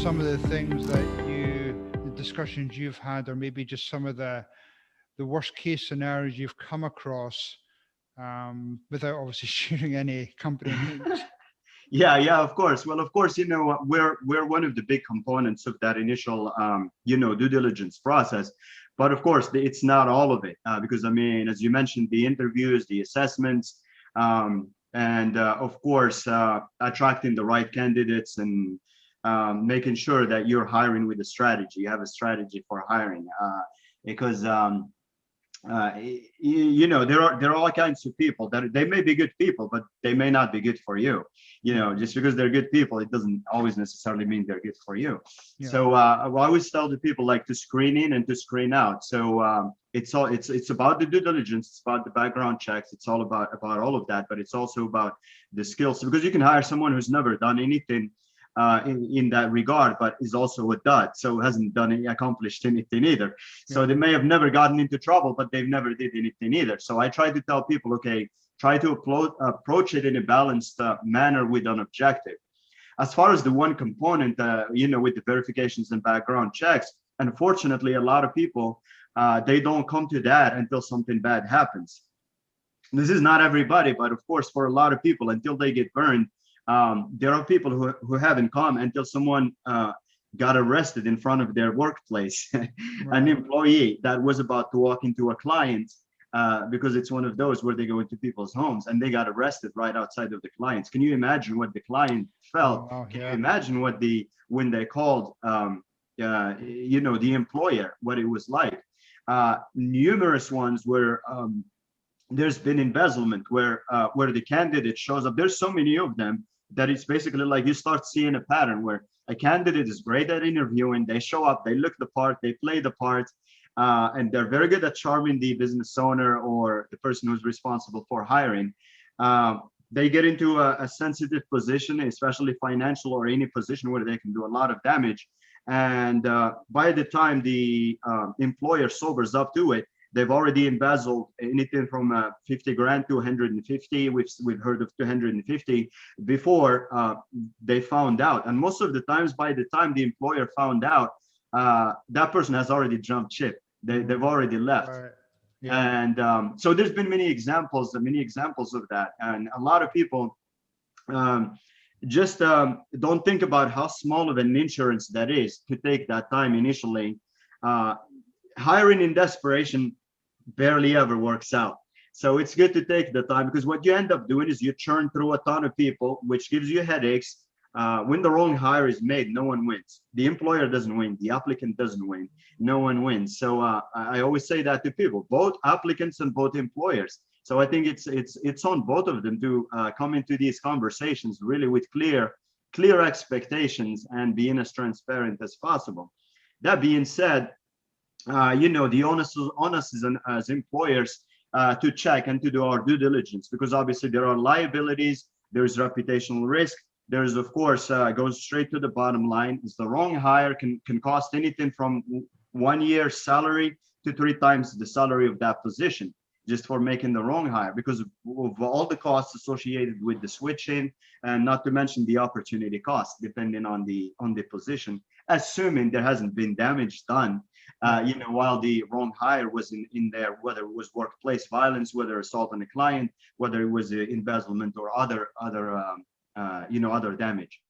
some of the things that the discussions you've had, or maybe just some of the worst case scenarios you've come across, without obviously sharing any company names? Yeah, yeah, of course. Well, of course, we're one of the big components of that initial, due diligence process. But of course, it's not all of it, because I mean, as you mentioned, the interviews, the assessments, and of course, attracting the right candidates and making sure that you're hiring with a strategy. You have a strategy for hiring, because there are all kinds of people that they may be good people, but they may not be good for you. Just because they're good people, it doesn't always necessarily mean they're good for you. Yeah. So I always tell the people, like, to screen in and to screen out. So it's about the due diligence, it's about the background checks, it's all about all of that, but it's also about the skills, because you can hire someone who's never done anything in that regard, but is also a dud, so hasn't accomplished anything either. So they may have never gotten into trouble, but they've never did anything either. So I try to tell people, okay, try to approach it in a balanced manner with an objective. As far as the one component, with the verifications and background checks, unfortunately, a lot of people, they don't come to that until something bad happens. This is not everybody, but of course, for a lot of people, until they get burned, there are people who haven't come until someone got arrested in front of their workplace. Right. An employee that was about to walk into a client, because it's one of those where they go into people's homes, and they got arrested right outside of the clients. Can you imagine what the client felt? Oh, wow, Can you yeah. imagine when they called, the employer, what it was like? Numerous ones where there's been embezzlement, where the candidate shows up. There's so many of them that it's basically like you start seeing a pattern where a candidate is great at interviewing, they show up, they look the part, they play the part, and they're very good at charming the business owner or the person who's responsible for hiring. They get into a sensitive position, especially financial or any position where they can do a lot of damage. And by the time the employer sobers up to it, they've already embezzled anything from 50 grand to 150. We've heard of 250 before they found out. And most of the times, by the time the employer found out, that person has already jumped ship. They've already left. Right. Yeah. And so there's been many examples of that. And a lot of people just don't think about how small of an insurance that is to take that time initially. Hiring in desperation barely ever works out. So it's good to take the time, because what you end up doing is you churn through a ton of people, which gives you headaches. When the wrong hire is made, no one wins. The employer doesn't win. The applicant doesn't win. No one wins. So I always say that to people, both applicants and both employers. So I think it's on both of them to come into these conversations really with clear expectations and being as transparent as possible. That being said, the onus is as employers to check and to do our due diligence, because obviously there are liabilities, there's reputational risk, there's, of course, goes straight to the bottom line, is the wrong hire can cost anything from 1 year's salary to 3 times the salary of that position, just for making the wrong hire, because of all the costs associated with the switching, and not to mention the opportunity cost, depending on the position, assuming there hasn't been damage done, while the wrong hire was in there, whether it was workplace violence, whether assault on a client, whether it was embezzlement or other damage.